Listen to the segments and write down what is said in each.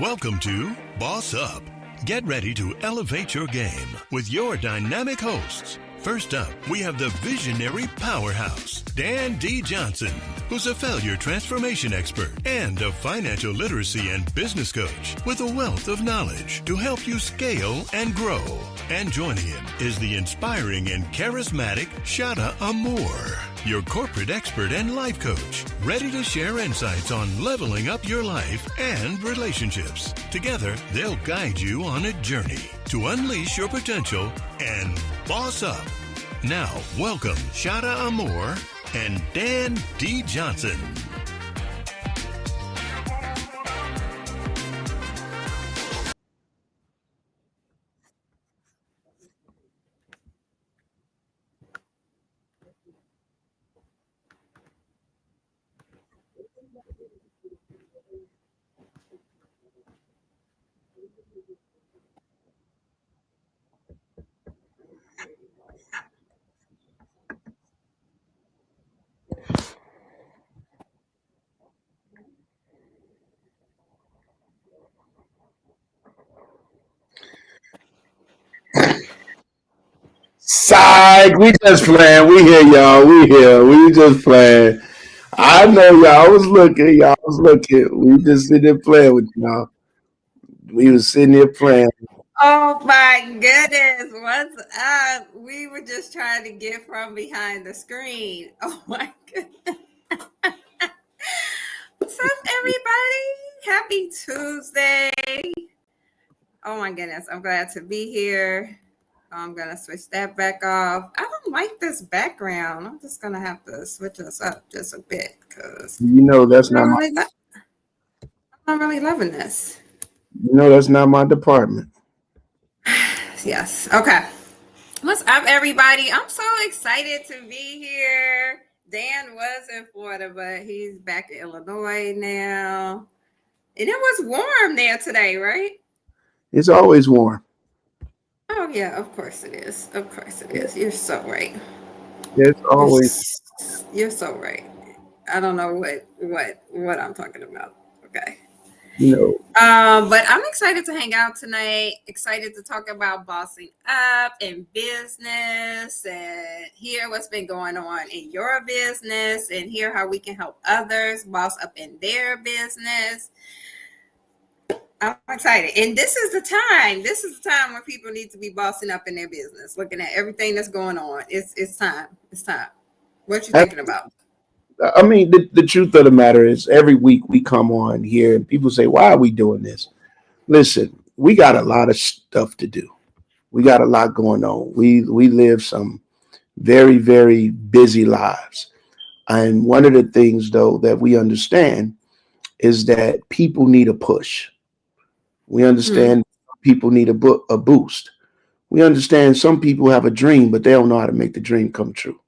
Welcome to Boss Up. Get ready to elevate your game with your dynamic hosts. First up, we have the visionary powerhouse, Dan D. Johnson, who's a failure transformation expert and a financial literacy and business coach with a wealth of knowledge to help you scale and grow. And joining him is the inspiring and charismatic Shada Amour, your corporate expert and life coach, ready to share insights on leveling up your life and relationships. Together, they'll guide you on a journey to unleash your potential and boss up. Now, welcome Shada Amour and Dan D. Johnson. Psych, we just playing. We here, y'all. We here. We just playing. I know y'all was looking. Y'all was looking. We just sitting there playing with y'all. We was sitting there playing. Oh my goodness, what's up? We were just trying to get from behind the screen. Oh my goodness. What's up, everybody? Happy Tuesday. Oh my goodness, I'm glad to be here. I'm going to switch that back off. I don't like this background. I'm just going to have to switch this up just a bit because You know that's not my. I'm not really loving this. You know that's not my department. Yes. Okay. What's up, everybody? I'm so excited to be here. Dan was in Florida, but he's back in Illinois now. And it was warm there today, right? It's always warm. Oh, yeah. Of course it is. Of course it is. You're so right. It's always. You're so right. I don't know what I'm talking about. Okay. You know. But I'm excited to hang out tonight. Excited to talk about bossing up and business and hear what's been going on in your business and hear how we can help others boss up in their business. I'm excited. And this is the time. This is the time when people need to be bossing up in their business, looking at everything that's going on. It's time. It's time. What you thinking about? I mean, the truth of the matter is, every week we come on here and people say, "Why are we doing this?" Listen, we got a lot of stuff to do. We got a lot going on. We live some very, very busy lives. And one of the things, though, that we understand is that people need a push. We understand people need a boost. We understand some people have a dream, but they don't know how to make the dream come true.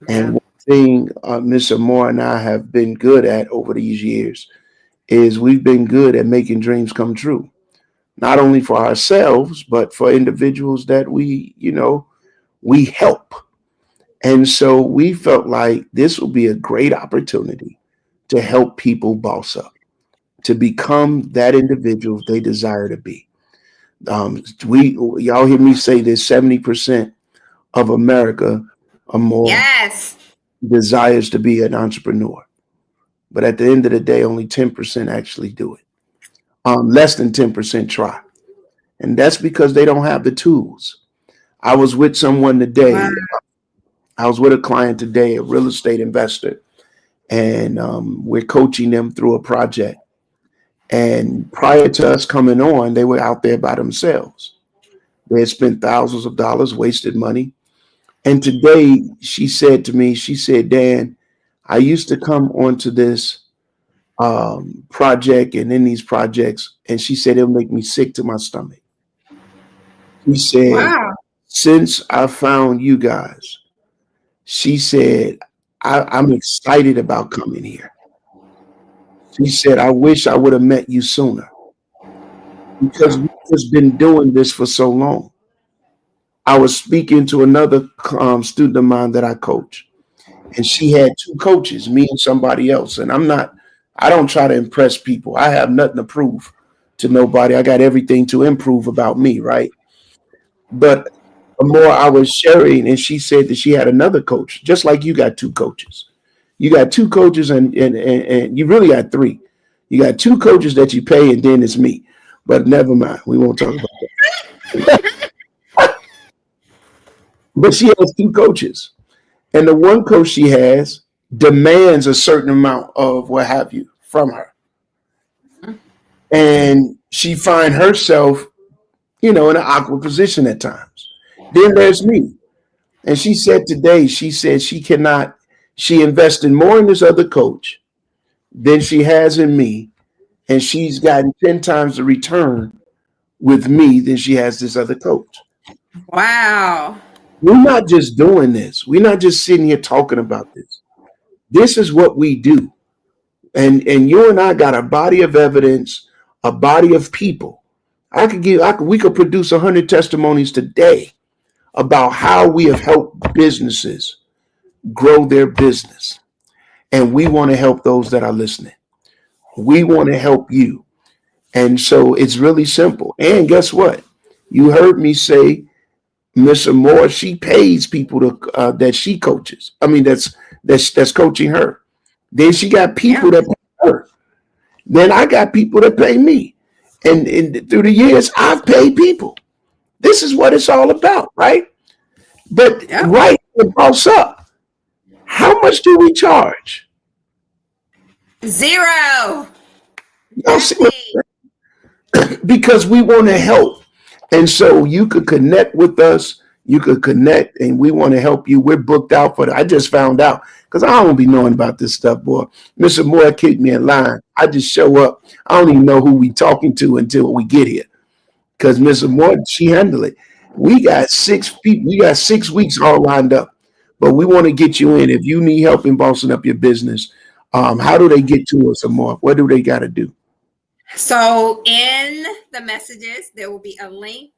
And one thing Ms. Amore and I have been good at over these years is we've been good at making dreams come true, not only for ourselves, but for individuals that we help. And so we felt like this will be a great opportunity to help people boss up, to become that individual they desire to be. Y'all hear me say this: 70% of America or more desires to be an entrepreneur, but at the end of the day, only 10% actually do it. Less than 10% try, and that's because they don't have the tools. I was with someone today. Wow. I was with a client today, a real estate investor, and we're coaching them through a project. And prior to us coming on, they were out there by themselves. They had spent thousands of dollars, wasted money. And today she said to me, she said, "Dan, I used to come onto this project and in these projects." And she said, "It'll make me sick to my stomach." She said, "Wow. Since I found you guys," she said, I'm excited about coming here." She said, "I wish I would have met you sooner because we've just been doing this for so long." I was speaking to another student of mine that I coach, and she had two coaches, me and somebody else. And I don't try to impress people. I have nothing to prove. to nobody. I got everything to improve about me, right? But the more I was sharing, and she said that she had another coach, just like you got two coaches. You got two coaches, and you really got three. You got two coaches that you pay, and then it's me. But never mind, we won't talk about that. But she has two coaches, and the one coach she has demands a certain amount of what have you from her, and she find herself, in an awkward position at times. Then there's me, and she said today, she said she cannot. She invested more in this other coach than she has in me, and she's gotten 10 times the return with me than she has this other coach. Wow. We're not just doing this. We're not just sitting here talking about this. This is what we do. And you and I got a body of evidence, a body of people. We could produce 100 testimonies today about how we have helped businesses grow their business. And we want to help those that are listening. We want to help you. And so it's really simple. And guess what? You heard me say, Miss Moore, she pays people that she coaches. I mean, that's coaching her. Then she got people that pay her. Then I got people that pay me. And through the years, I've paid people. This is what it's all about, right? But right, it boss up. How much do we charge? Zero. Because we want to help. And so you could connect with us. You could connect, and we want to help you. We're booked out for that. I just found out because I don't be knowing about this stuff, boy. Mr. Moore kicked me in line. I just show up. I don't even know who we talking to until we get here. Because Mr. Moore, she handled it. We got 6 people. We got 6 weeks all lined up. But we want to get you in. If you need help in bossing up your business, how do they get to us, Moore? What do they got to do? So in the messages, there will be a link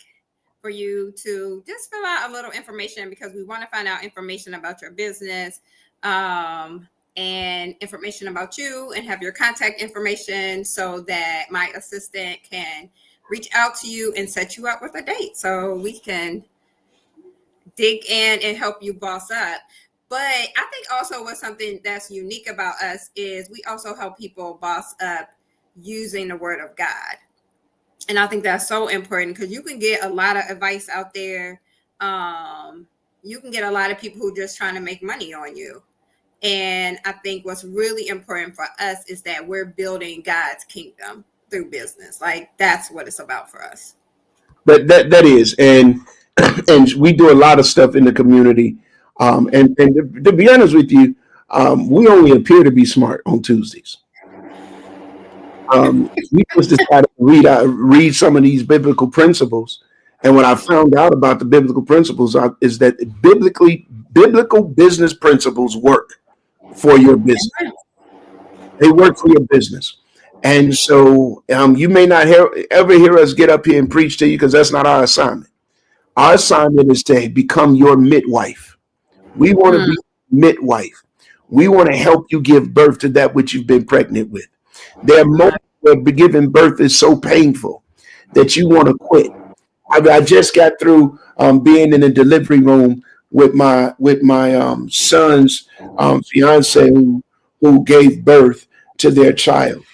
for you to just fill out a little information because we want to find out information about your business and information about you and have your contact information so that my assistant can reach out to you and set you up with a date so we can dig in and help you boss up. But I think also what's something that's unique about us is we also help people boss up using the word of God. And I think that's so important because you can get a lot of advice out there. You can get a lot of people who are just trying to make money on you. And I think what's really important for us is that we're building God's kingdom through business. Like that's what it's about for us. But that is, and we do a lot of stuff in the community. And to be honest with you, we only appear to be smart on Tuesdays. We just decided to read some of these biblical principles. And what I found out about the biblical principles is that biblical business principles work for your business. They work for your business. And so you may not ever hear us get up here and preach to you because that's not our assignment. Our assignment is to become your midwife. We want to be midwife. We want to help you give birth to that which you've been pregnant with. There are moments where giving birth is so painful that you want to quit. I just got through being in a delivery room with my son's fiance who gave birth to their child,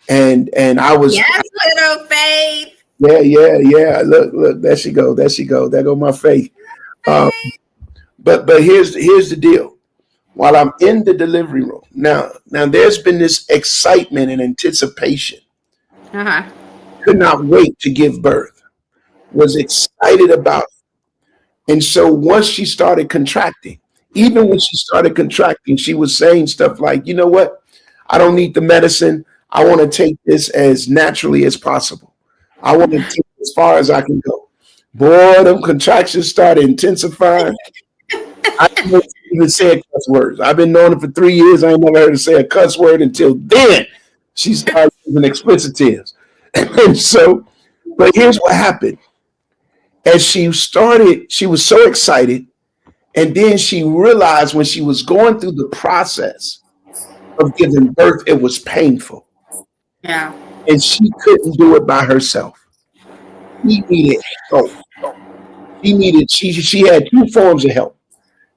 and I was little Faith. Yeah. Look, there she go. There go my faith. But here's the deal. While I'm in the delivery room now there's been this excitement and anticipation. Could not wait to give birth. Was excited about it. And so once she started contracting, even when she started contracting, she was saying stuff like, you know what? I don't need the medicine. I want to take this as naturally as possible. I want to take it as far as I can go. Boy, them contractions started intensifying. I didn't even say cuss words. I've been knowing her for 3 years. I ain't never heard her say a cuss word until then. She started using explicitives. And so, but here's what happened. As she started, she was so excited. And then she realized when she was going through the process of giving birth, it was painful. Yeah. and she couldn't do it by herself. She needed help. She had two forms of help.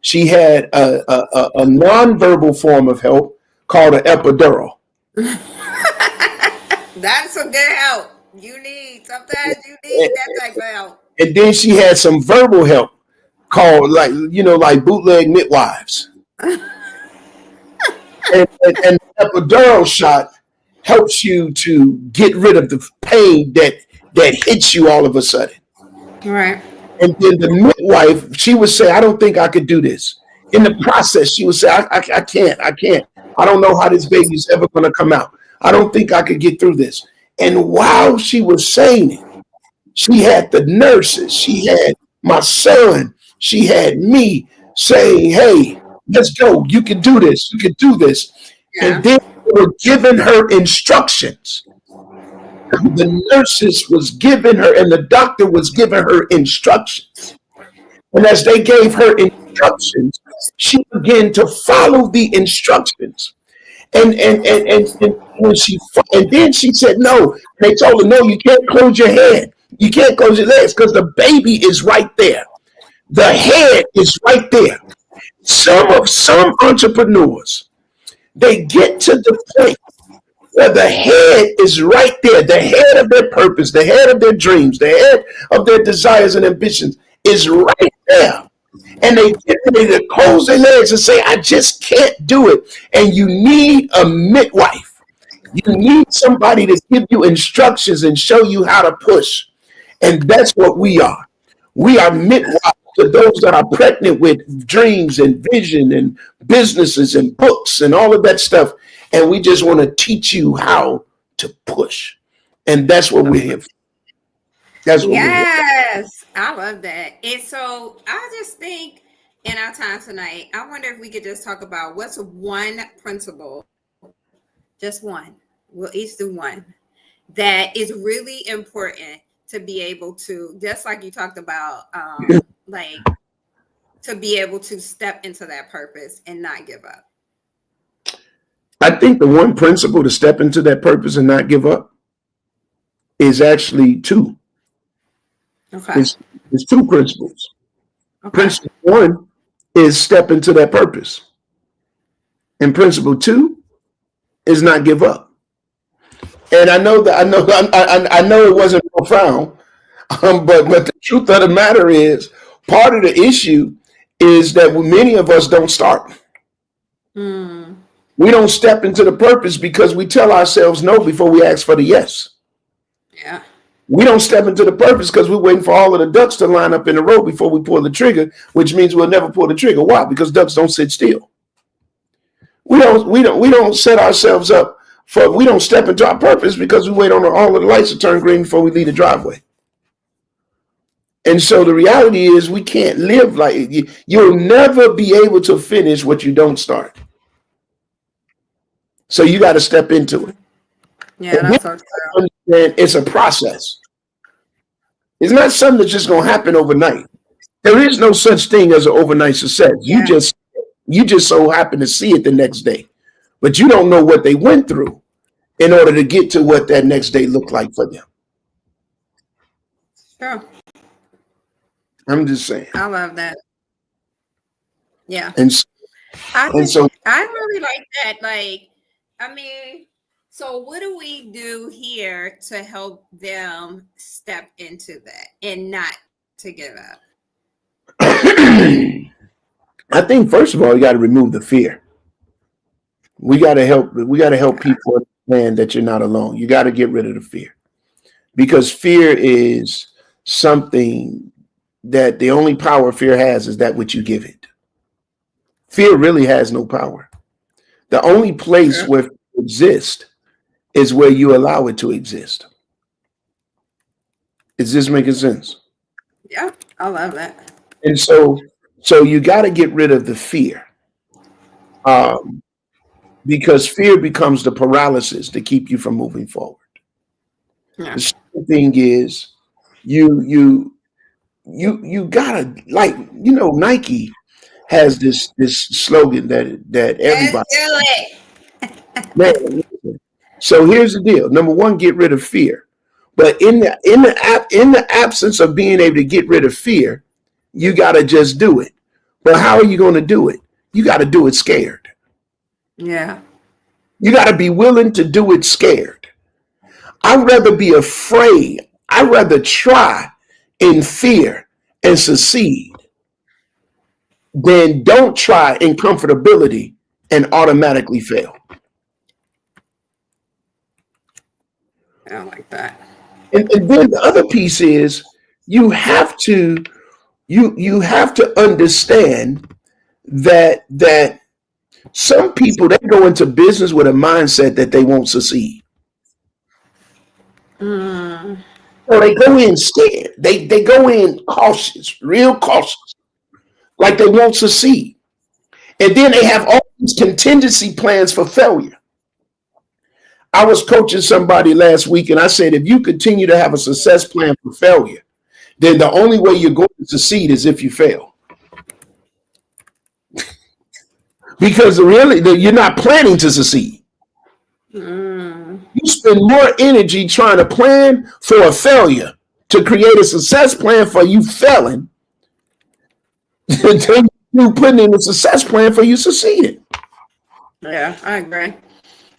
She had a nonverbal form of help called an epidural. That's a good help. Sometimes you need that type of help. And then she had some verbal help called like bootleg midwives. and the epidural shot helps you to get rid of the pain that hits you all of a sudden. Right. And then the midwife, she would say, I don't think I could do this. In the process, she would say, I can't. I don't know how this baby's ever going to come out. I don't think I could get through this. And while she was saying it, she had the nurses, she had my son, she had me saying, hey, let's go. You can do this. You can do this. Yeah. And then they were giving her instructions. The nurses was giving her, and the doctor was giving her instructions. And as they gave her instructions, she began to follow the instructions. And then she said no. They told her, no, you can't close your head. You can't close your legs because the baby is right there. The head is right there. Some entrepreneurs, they get to the point where the head is right there. The head of their purpose, the head of their dreams, the head of their desires and ambitions is right there. And they get ready to close their legs and say, I just can't do it. And you need a midwife. You need somebody to give you instructions and show you how to push. And that's what we are. We are midwives to those that are pregnant with dreams and vision and businesses and books and all of that stuff. And we just want to teach you how to push. And that's what we're here for. That's what yes, I love that. And so I just think in our time tonight, I wonder if we could just talk about what's one principle, just one, we'll each do one, that is really important to be able to, just like you talked about, like to be able to step into that purpose and not give up. I think the one principle to step into that purpose and not give up is actually two. Okay. It's two principles. Okay. Principle one is step into that purpose. And principle two is not give up. And I know it wasn't profound, but the truth of the matter is, part of the issue is that many of us don't start. We don't step into the purpose because we tell ourselves no before we ask for the yes. Yeah. We don't step into the purpose because we're waiting for all of the ducks to line up in a row before we pull the trigger, which means we'll never pull the trigger. Why? Because ducks don't sit still. We don't set ourselves up for, we don't step into our purpose because we wait on all of the lights to turn green before we leave the driveway. And so the reality is we can't live like you'll never be able to finish what you don't start. So you got to step into it. Yeah, that's so true. It's a process. It's not something that's just going to happen overnight. There is no such thing as an overnight success. Yeah. You just so happen to see it the next day, but you don't know what they went through in order to get to what that next day looked like for them. Sure. I'm just saying. I love that. Yeah. And so I really like that. Like, I mean, so what do we do here to help them step into that and not to give up? I think first of all, you got to remove the fear. We got to help people understand that you're not alone. You got to get rid of the fear, because fear is something that the only power fear has is that which you give it. Fear really has no power. The only place where fear exists is where you allow it to exist. Is this making sense? Yeah, I love that. And so you got to get rid of the fear, because fear becomes the paralysis to keep you from moving forward. Yeah. The second thing is you gotta, like, Nike has this slogan that everybody. Let's do it. Man, So here's the deal. Number one, get rid of fear. But in the absence of being able to get rid of fear, you got to just do it. But how are you going to do it? You got to do it scared. Yeah. You got to be willing to do it scared. I'd rather be afraid. I'd rather try in fear and succeed than don't try in comfortability and automatically fail. I like that. And then the other piece is you have to understand that some people, they go into business with a mindset that they won't succeed. Mm. So they go in scared. They go in cautious, real cautious, like they won't succeed. And then they have all these contingency plans for failure. I was coaching somebody last week and I said, if you continue to have a success plan for failure, then the only way you're going to succeed is if you fail. Because really, you're not planning to succeed. You spend more energy trying to plan for a failure to create a success plan for you failing than you putting in a success plan for you succeeding. Yeah, I agree.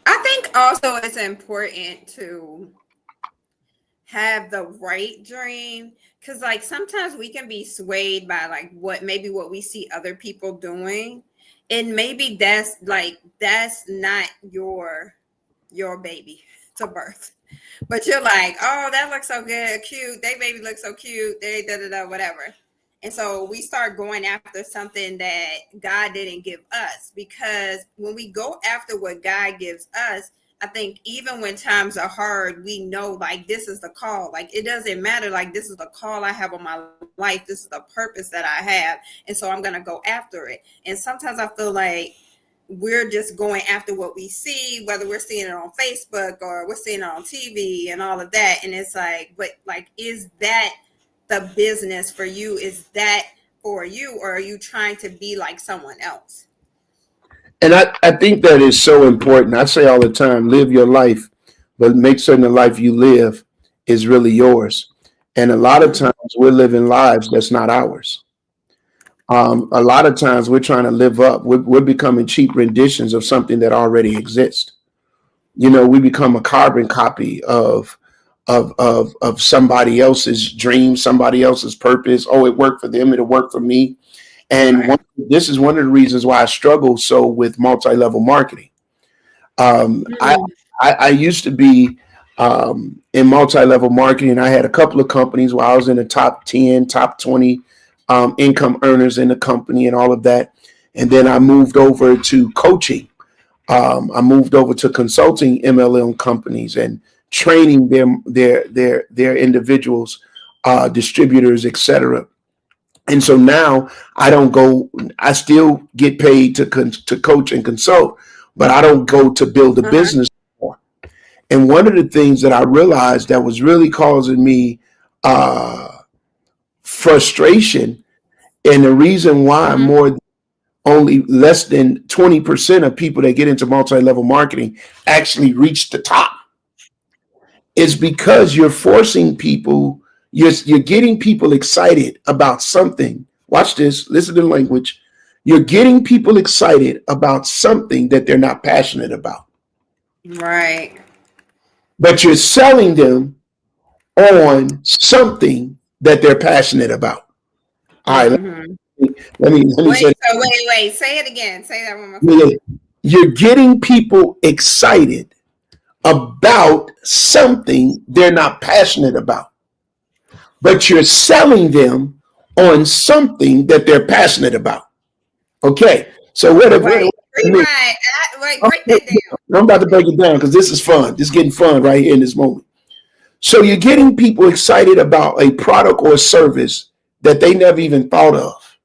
I think also it's important to have the right dream, because like sometimes we can be swayed by like what we see other people doing, and maybe that's not your baby to birth, but you're like, oh, that looks so good, cute, they baby looks so cute, they whatever. And so we start going after something that God didn't give us, because when we go after what God gives us, I think even when times are hard, we know like this is the call. Like it doesn't matter. Like this is the call I have on my life. This is the purpose that I have. And so I'm going to go after it. And sometimes I feel like we're just going after what we see, whether we're seeing it on Facebook or we're seeing it on TV and all of that. And it's like, but like, is that the business for you? Is that for you, or are you trying to be like someone else? And I think that is so important. I say all the time, live your life, but make certain the life you live is really yours. And a lot of times we're living lives that's not ours. A lot of times we're trying to live up. We're becoming cheap renditions of something that already exists. You know, we become a carbon copy of somebody else's dream, somebody else's purpose. Oh, it worked for them, it'll work for me. And this is one of the reasons why I struggle so with multi-level marketing. I used to be in multi-level marketing. I had a couple of companies where I was in the top 10, top 20 income earners in the company and all of that. And then I moved over to coaching. I moved over to consulting MLM companies and training their individuals, distributors, etc. And so now I still get paid to coach and consult, but I don't go to build a business anymore. And one of the things that I realized that was really causing me frustration, and the reason why only less than 20% of people that get into multi-level marketing actually reach the top, is because you're forcing people, you're getting people excited about something. Watch this, listen to the language. You're getting people excited about something that they're not passionate about. Right. But you're selling them on something that they're passionate about. All right. Let me wait. Say it again. Say that one more time. You're getting people excited about something they're not passionate about, but you're selling them on something that they're passionate about. Okay. So break that down. I'm about to break it down because this is fun. This is getting fun right here in this moment. So you're getting people excited about a product or a service that they never even thought of.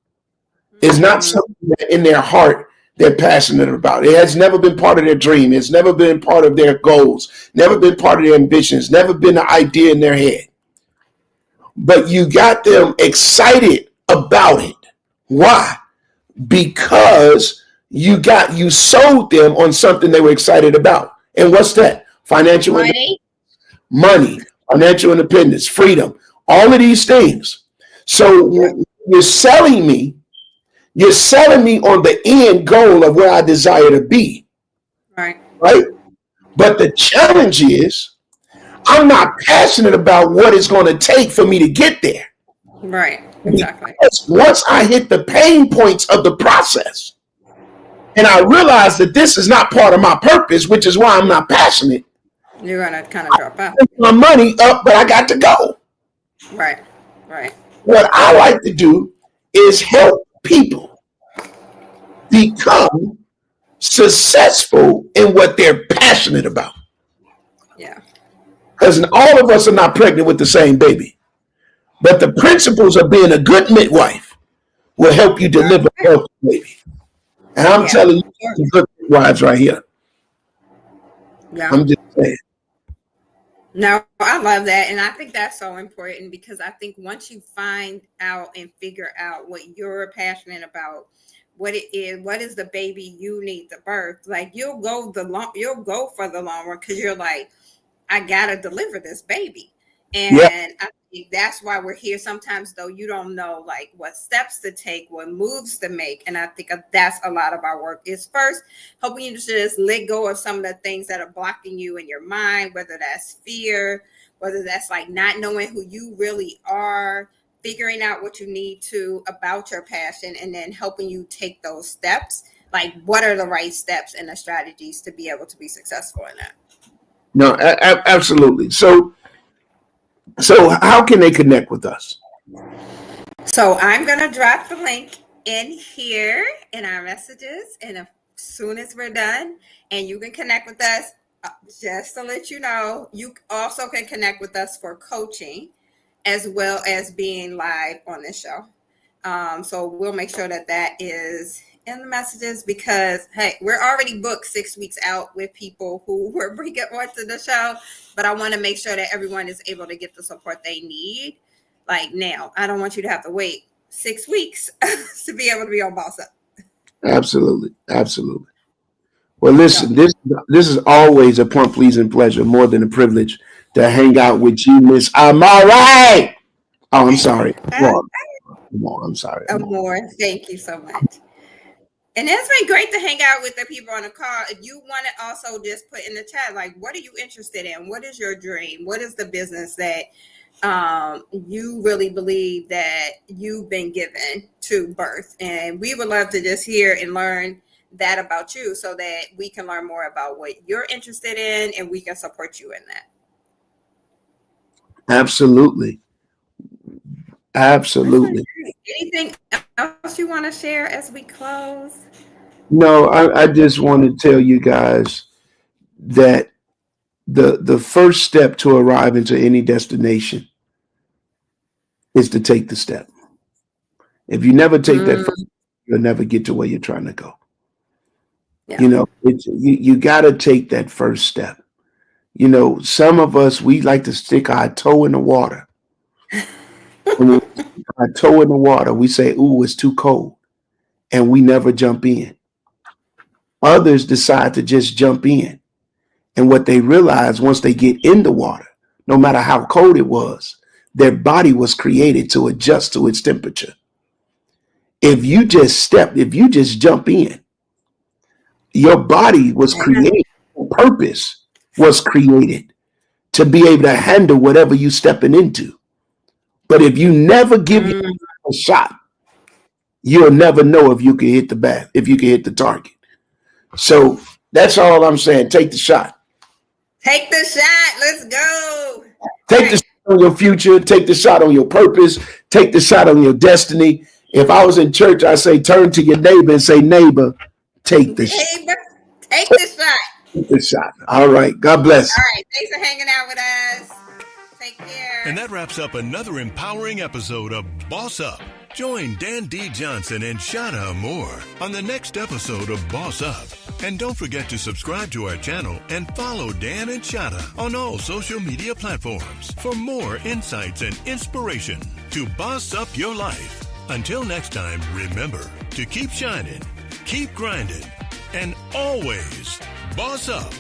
It's not something that in their heart they're passionate about. It has never been part of their dream. It's never been part of their goals, never been part of their ambitions, never been an idea in their head. But you got them excited about it. Why? Because you sold them on something they were excited about. And what's that? financial money, financial independence, freedom, all of these things. So you're selling me on the end goal of where I desire to be. Right. But the challenge is I'm not passionate about what it's going to take for me to get there. Right. Exactly. Because once I hit the pain points of the process and I realize that this is not part of my purpose, which is why I'm not passionate, you're going to kind of drop out. My money up, but I got to go. Right. What I like to do is help people become successful in what they're passionate about. Yeah. Because all of us are not pregnant with the same baby. But the principles of being a good midwife will help you deliver a healthy baby. And I'm telling you, some good midwives right here. Yeah. I'm just saying. No, I love that. And I think that's so important because I think once you find out and figure out what you're passionate about, what it is, what is the baby you need to birth, like you'll go for the long run because you're like, I gotta deliver this baby. And I think that's why we're here. Sometimes though, you don't know like what steps to take, what moves to make. And I think that's a lot of our work is first helping you to just let go of some of the things that are blocking you in your mind, whether that's fear, whether that's like not knowing who you really are, figuring out what you need to about your passion, and then helping you take those steps. Like what are the right steps and the strategies to be able to be successful in that? No, absolutely. So how can they connect with us? So I'm going to drop the link in here in our messages. And as soon as we're done, and you can connect with us, just to let you know, you also can connect with us for coaching as well as being live on this show. So we'll make sure that is in the messages because, hey, we're already booked 6 weeks out with people who we're bringing onto the show. But I want to make sure that everyone is able to get the support they need. Like now, I don't want you to have to wait 6 weeks to be able to be on Boss Up. Absolutely. Well, listen, this is always a pleasing pleasure, more than a privilege to hang out with you, Miss Amore. Oh, I'm sorry. Come on, I'm sorry. Amore, thank you so much. And it's been great to hang out with the people on the call. If you want to also just put in the chat, like, what are you interested in? What is your dream? What is the business that you really believe that you've been given to birth? And we would love to just hear and learn that about you so that we can learn more about what you're interested in and we can support you in that. Absolutely. Anything else you want to share as we close? No, I just want to tell you guys that the first step to arrive into any destination is to take the step. If you never take that first, you'll never get to where you're trying to go. Yeah. You know, you got to take that first step. You know, some of us, we like to stick our toe in the water. When we stick our toe in the water, we say, ooh, it's too cold. And we never jump in. Others decide to just jump in. And what they realize once they get in the water, no matter how cold it was, their body was created to adjust to its temperature. If you just jump in, your body was created, purpose was created to be able to handle whatever you stepping into. But if you never give it a shot, you'll never know if you can hit the target. So that's all I'm saying. Take the shot. Take the shot. Let's go. Take the shot on your future. Take the shot on your purpose. Take the shot on your destiny. If I was in church, I say, turn to your neighbor and say, neighbor, take the shot. Take the shot. Take the shot. All right. God bless. All right. Thanks for hanging out with us. Take care. And that wraps up another empowering episode of Boss Up. Join Dan D. Johnson and Shada Amore on the next episode of Boss Up. And don't forget to subscribe to our channel and follow Dan and Shada on all social media platforms for more insights and inspiration to boss up your life. Until next time, remember to keep shining, keep grinding, and always boss up.